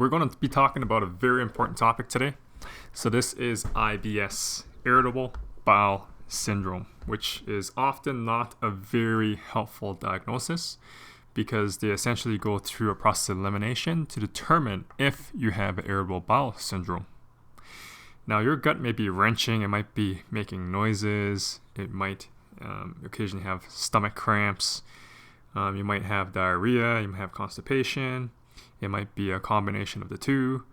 we're going to be talking about a very important topic today. So this is IBS, Irritable Bowel Syndrome, which is often not a very helpful diagnosis because they essentially go through a process of elimination to determine if you have irritable bowel syndrome. Now, your gut may be wrenching, it might be making noises, it might occasionally have stomach cramps, you might have diarrhea, you might have constipation, it might be a combination of the two.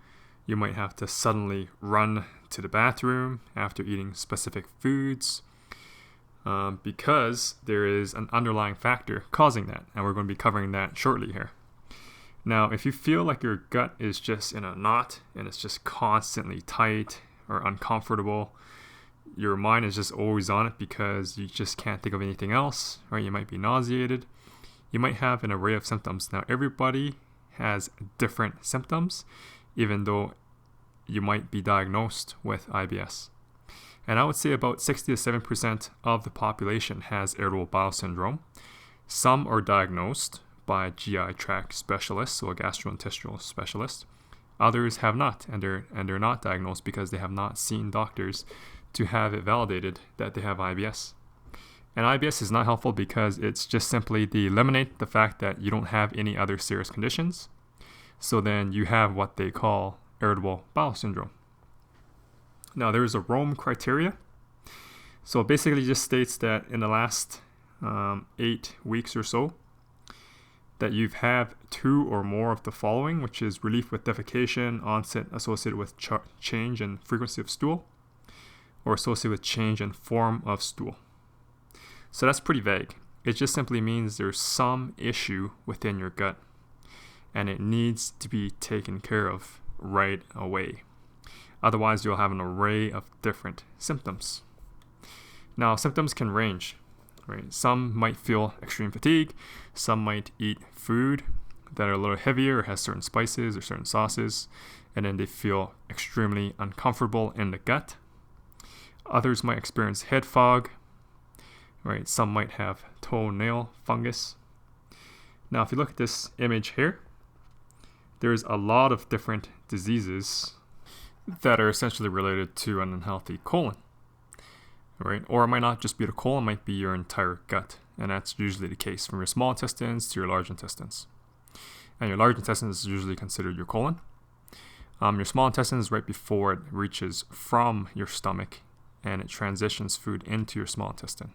You might have to suddenly run to the bathroom after eating specific foods because there is an underlying factor causing that, and we're going to be covering that shortly here. Now, if you feel like your gut is just in a knot and it's just constantly tight or uncomfortable, your mind is just always on it because you just can't think of anything else, right? You might be nauseated. You might have an array of symptoms. Now, everybody has different symptoms, even though you might be diagnosed with IBS. And I would say about 60 to 7% of the population has irritable bowel syndrome. Some are diagnosed by a GI tract specialist, so a gastrointestinal specialist. Others have not, and they're not diagnosed because they have not seen doctors to have it validated that they have IBS. And IBS is not helpful because it's just simply to eliminate the fact that you don't have any other serious conditions. So then you have what they call irritable bowel syndrome. Now, there is a Rome criteria. So it basically just states that in the last 8 weeks or so, that you've had 2 or more of the following, which is relief with defecation, onset associated with change in frequency of stool, or associated with change in form of stool. So that's pretty vague. It just simply means there's some issue within your gut and it needs to be taken care of right away. Otherwise, you'll have an array of different symptoms. Now, symptoms can range, right? Some might feel extreme fatigue. Some might eat food that are a little heavier or has certain spices or certain sauces, and then they feel extremely uncomfortable in the gut. Others might experience head fog, right? Some might have toenail fungus. Now, if you look at this image here, there's a lot of different diseases that are essentially related to an unhealthy colon, right? Or it might not just be the colon, it might be your entire gut. And that's usually the case from your small intestines to your large intestines. And your large intestines is usually considered your colon. Your small intestine is right before it reaches from your stomach and it transitions food into your small intestine.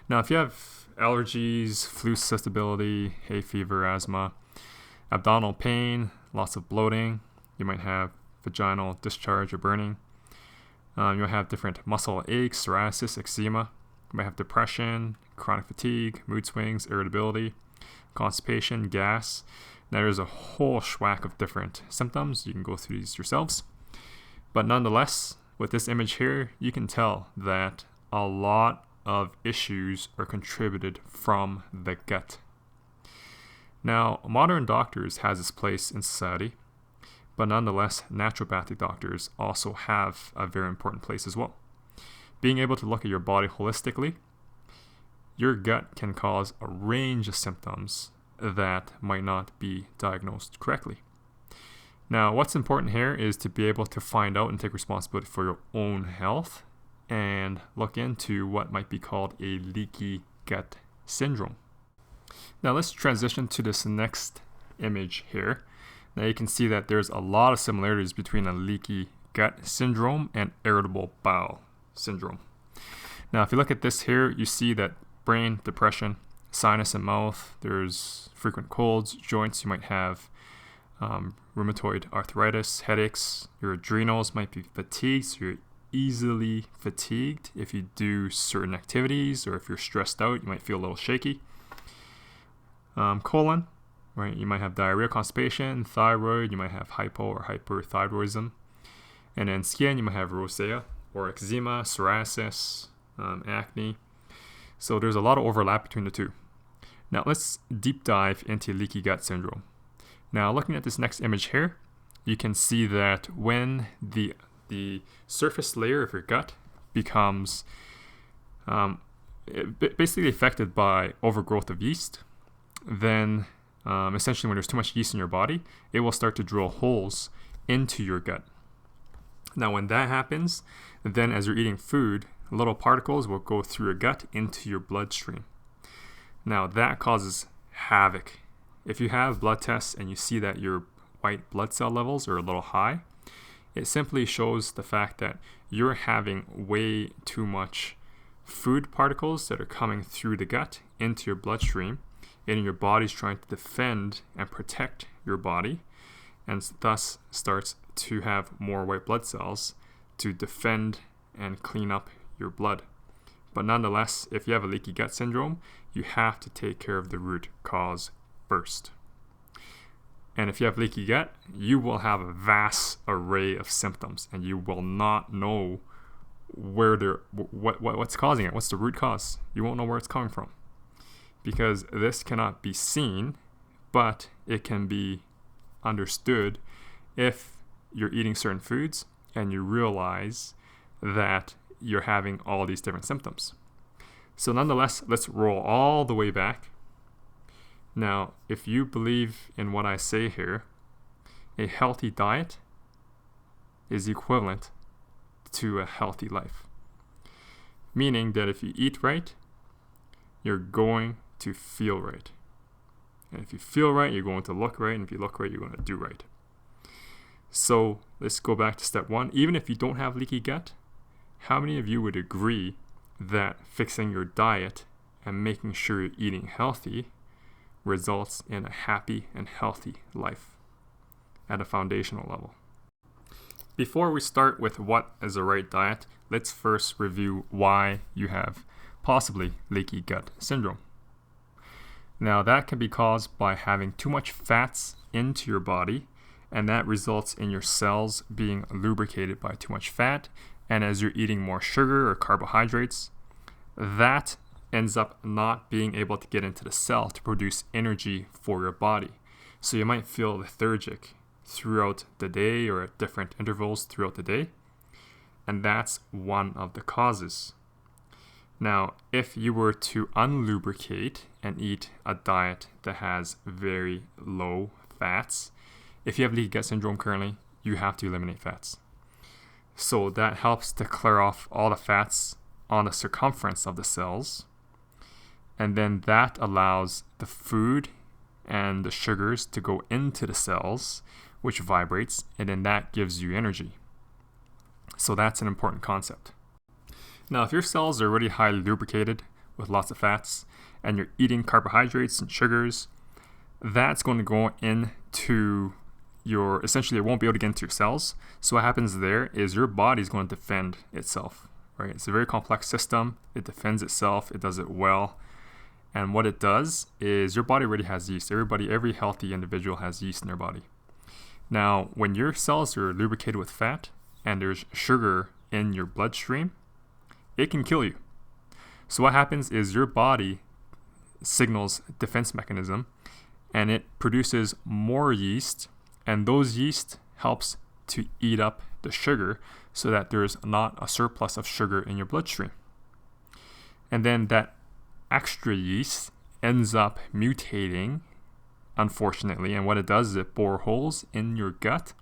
Now, if you have allergies, flu susceptibility, hay fever, asthma, abdominal pain, lots of bloating, you might have vaginal discharge or burning. You'll have different muscle aches, psoriasis, eczema. You might have depression, chronic fatigue, mood swings, irritability, constipation, gas. Now, there's a whole schwack of different symptoms. You can go through these yourselves. But nonetheless, with this image here, you can tell that a lot of issues are contributed from the gut. Now, modern doctors has its place in society, but nonetheless, naturopathic doctors also have a very important place as well. Being able to look at your body holistically, your gut can cause a range of symptoms that might not be diagnosed correctly. Now, what's important here is to be able to find out and take responsibility for your own health and look into what might be called a leaky gut syndrome. Now, let's transition to this next image here. Now, you can see that there's a lot of similarities between a leaky gut syndrome and irritable bowel syndrome. Now, if you look at this here, you see that brain, depression, sinus and mouth, there's frequent colds, joints, you might have rheumatoid arthritis, headaches, your adrenals might be fatigued, so you're easily fatigued if you do certain activities, or if you're stressed out, you might feel a little shaky. Colon, right? You might have diarrhea, constipation, thyroid, you might have hypo or hyperthyroidism. And then skin, you might have rosacea or eczema, psoriasis, acne. So there's a lot of overlap between the two. Now let's deep dive into leaky gut syndrome. Now, looking at this next image here, you can see that when the surface layer of your gut becomes basically affected by overgrowth of yeast, then essentially when there's too much yeast in your body, it will start to drill holes into your gut. Now when that happens, then as you're eating food, little particles will go through your gut into your bloodstream. Now that causes havoc. If you have blood tests and you see that your white blood cell levels are a little high, it simply shows the fact that you're having way too much food particles that are coming through the gut into your bloodstream, and your body's trying to defend and protect your body, and thus starts to have more white blood cells to defend and clean up your blood. But nonetheless, if you have a leaky gut syndrome, you have to take care of the root cause first. And if you have leaky gut, you will have a vast array of symptoms, and you will not know what's causing it. What's the root cause? You won't know where it's coming from, because this cannot be seen, but it can be understood if you're eating certain foods and you realize that you're having all these different symptoms. So nonetheless, let's roll all the way back. Now, if you believe in what I say here, a healthy diet is equivalent to a healthy life. Meaning that if you eat right, you're going to feel right. And if you feel right, you're going to look right. And if you look right, you're going to do right. So let's go back to step one. Even if you don't have leaky gut, how many of you would agree that fixing your diet and making sure you're eating healthy results in a happy and healthy life at a foundational level? Before we start with what is the right diet, let's first review why you have possibly leaky gut syndrome. Now, that can be caused by having too much fats into your body, and that results in your cells being lubricated by too much fat. And as you're eating more sugar or carbohydrates, that ends up not being able to get into the cell to produce energy for your body. So you might feel lethargic throughout the day or at different intervals throughout the day. And that's one of the causes. Now, if you were to unlubricate and eat a diet that has very low fats, if you have leaky gut syndrome currently, you have to eliminate fats. So that helps to clear off all the fats on the circumference of the cells. And then that allows the food and the sugars to go into the cells, which vibrates, and then that gives you energy. So that's an important concept. Now, if your cells are already highly lubricated with lots of fats, and you're eating carbohydrates and sugars, that's going to go into essentially it won't be able to get into your cells. So what happens there is your body is going to defend itself, right? It's a very complex system. It defends itself. It does it well. And what it does is your body already has yeast. Every healthy individual has yeast in their body. Now, when your cells are lubricated with fat and there's sugar in your bloodstream, it can kill you. So what happens is your body signals defense mechanism, and it produces more yeast, and those yeast helps to eat up the sugar so that there's not a surplus of sugar in your bloodstream. And then that extra yeast ends up mutating, unfortunately, and what it does is it bores holes in your gut,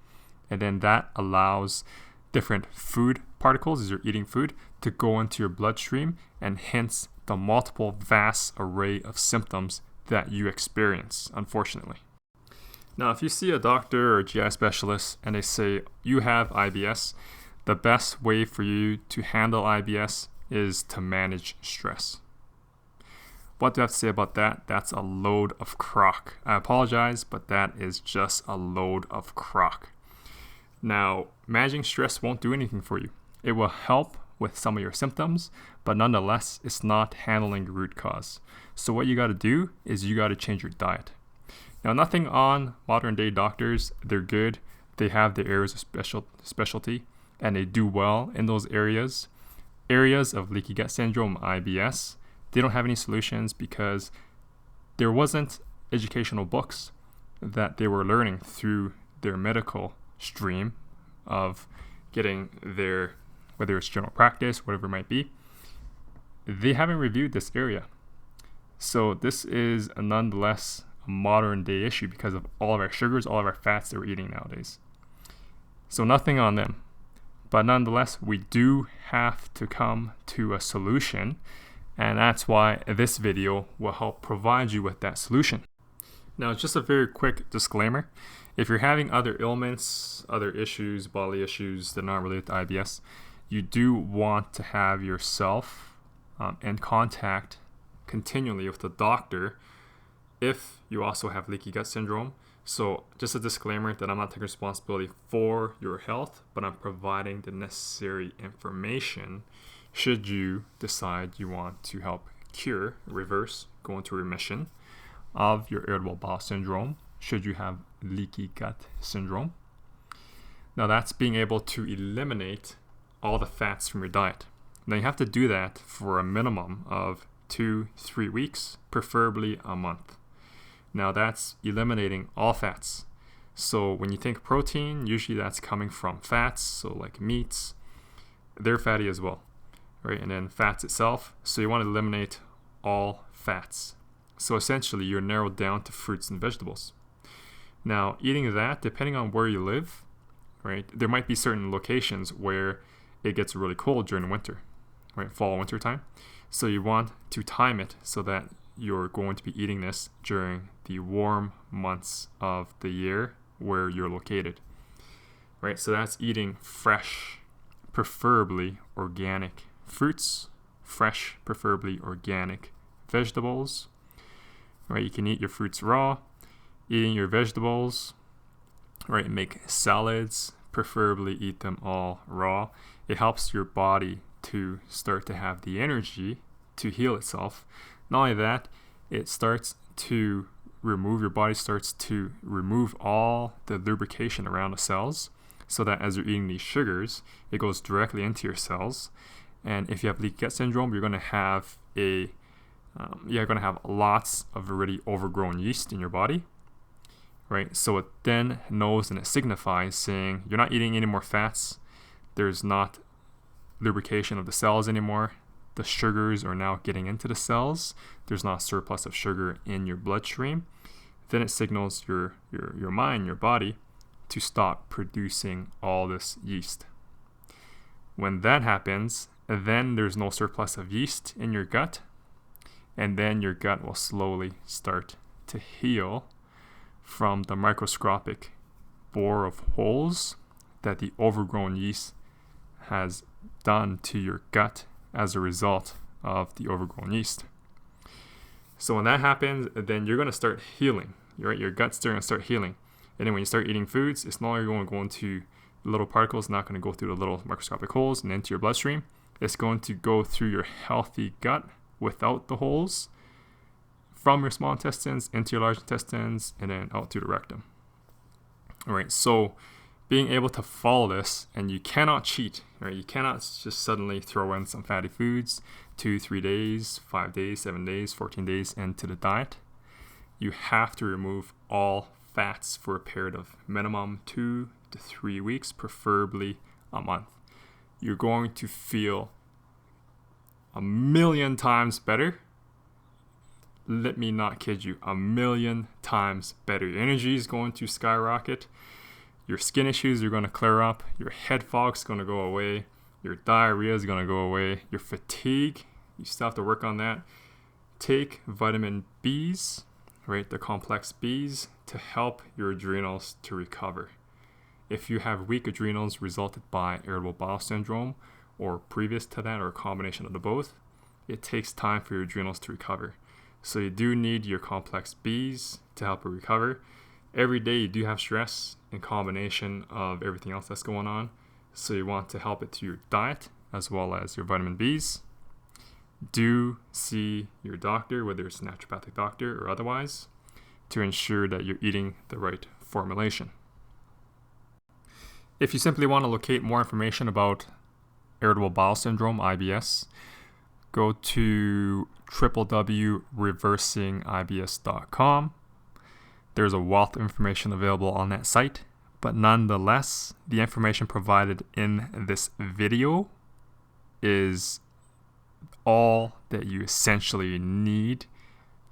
and then that allows different food particles as you're eating food to go into your bloodstream, and hence the multiple vast array of symptoms that you experience, unfortunately. Now, if you see a doctor or a GI specialist and they say you have IBS, the best way for you to handle IBS is to manage stress. What do I have to say about that? That's a load of crock. I apologize, but that is just a load of crock. Now, managing stress won't do anything for you. It will help with some of your symptoms, but nonetheless, it's not handling the root cause. So what you got to do is you got to change your diet. Now, nothing on modern day doctors. They're good. They have their areas of specialty, and they do well in those areas. Areas of leaky gut syndrome, IBS, they don't have any solutions because there wasn't educational books that they were learning through their medical stream of getting their, whether it's general practice, whatever it might be. They haven't reviewed this area. So this is nonetheless a modern day issue because of all of our sugars, all of our fats that we're eating nowadays. So nothing on them. But nonetheless, we do have to come to a solution, and that's why this video will help provide you with that solution. Now, just a very quick disclaimer. If you're having other ailments, other issues, bodily issues that are not related to IBS, you do want to have yourself in contact continually with the doctor if you also have leaky gut syndrome. So just a disclaimer that I'm not taking responsibility for your health, but I'm providing the necessary information should you decide you want to help cure, reverse, go into remission of your irritable bowel syndrome should you have leaky gut syndrome. Now that's being able to eliminate all the fats from your diet. Now you have to do that for a minimum of 2-3 weeks, preferably a month. Now that's eliminating all fats. So when you think protein, usually that's coming from fats, so like meats, they're fatty as well, right? And then fats itself, so you want to eliminate all fats. So essentially you're narrowed down to fruits and vegetables. Now eating that, depending on where you live, right, there might be certain locations where it gets really cold during winter, right, fall, winter time. So you want to time it so that you're going to be eating this during the warm months of the year where you're located, right? So that's eating fresh, preferably organic fruits, fresh, preferably organic vegetables, right? You can eat your fruits raw, eating your vegetables, right? Make salads, preferably eat them all raw. It helps your body to start to have the energy to heal itself. Not only that, it starts to remove, your body starts to remove all the lubrication around the cells so that as you're eating these sugars, it goes directly into your cells. And if you have leaky gut syndrome, you're going to have lots of already overgrown yeast in your body, right? So it then knows and it signifies saying you're not eating any more fats. There's not lubrication of the cells anymore. The sugars are now getting into the cells. There's not a surplus of sugar in your bloodstream. Then it signals your mind, your body, to stop producing all this yeast. When that happens, then there's no surplus of yeast in your gut, and then your gut will slowly start to heal from the microscopic bore of holes that the overgrown yeast has done to your gut as a result of the overgrown yeast. So when that happens, then you're going to start healing. Right? Your gut's going to start healing. And then when you start eating foods, it's no longer going to go into little particles, not going to go through the little microscopic holes and into your bloodstream. It's going to go through your healthy gut without the holes, from your small intestines into your large intestines, and then out through the rectum. All right, so being able to follow this, and you cannot cheat, right? You cannot just suddenly throw in some fatty foods 2-3 days, 5 days, 7 days, 14 days into the diet. You have to remove all fats for a period of minimum 2 to 3 weeks, preferably a month. You're going to feel 1,000,000 times better. Let me not kid you, 1,000,000 times better. Your energy is going to skyrocket. Your skin issues are going to clear up. Your head fog is going to go away. Your diarrhea is going to go away. Your fatigue, you still have to work on that. Take vitamin Bs, right, the complex Bs, to help your adrenals to recover. If you have weak adrenals resulted by irritable bowel syndrome or previous to that or a combination of the both, it takes time for your adrenals to recover. So you do need your complex Bs to help you recover. Every day you do have stress in combination of everything else that's going on. So you want to help it through your diet as well as your vitamin Bs. Do see your doctor, whether it's a naturopathic doctor or otherwise, to ensure that you're eating the right formulation. If you simply want to locate more information about Irritable Bowel Syndrome IBS, go to www.reversingibs.com. There's a wealth of information available on that site, but nonetheless, the information provided in this video is all that you essentially need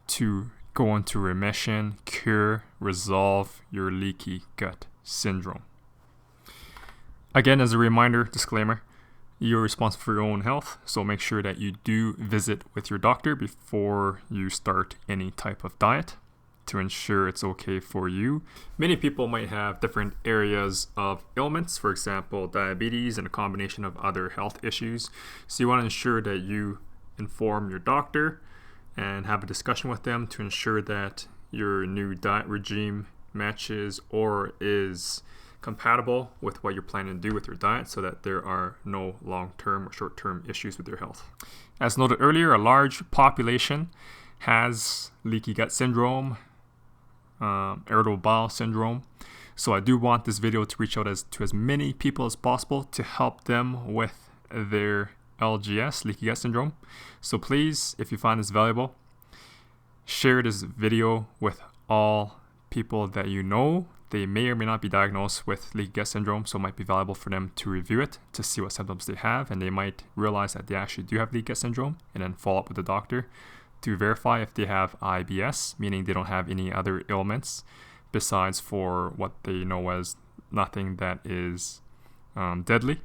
to go into remission, cure, resolve your leaky gut syndrome. Again, as a reminder, disclaimer, you're responsible for your own health, so make sure that you do visit with your doctor before you start any type of diet to ensure it's okay for you. Many people might have different areas of ailments, for example, diabetes and a combination of other health issues. So you want to ensure that you inform your doctor and have a discussion with them to ensure that your new diet regime matches or is compatible with what you're planning to do with your diet so that there are no long-term or short-term issues with your health. As noted earlier, a large population has leaky gut syndrome, irritable bowel syndrome. So I do want this video to reach out to as many people as possible to help them with their LGS, leaky gut syndrome. So please, if you find this valuable, share this video with all people that you know. They may or may not be diagnosed with leaky gut syndrome, so it might be valuable for them to review it to see what symptoms they have, and they might realize that they actually do have leaky gut syndrome and then follow up with the doctor to verify if they have IBS, meaning they don't have any other ailments besides for what they know as nothing that is deadly.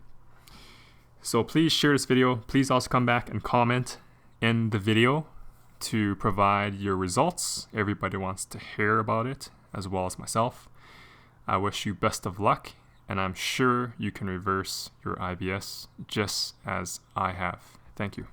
So please share this video. Please also come back and comment in the video to provide your results. Everybody wants to hear about it, as well as myself. I wish you best of luck, and I'm sure you can reverse your IBS just as I have. Thank you.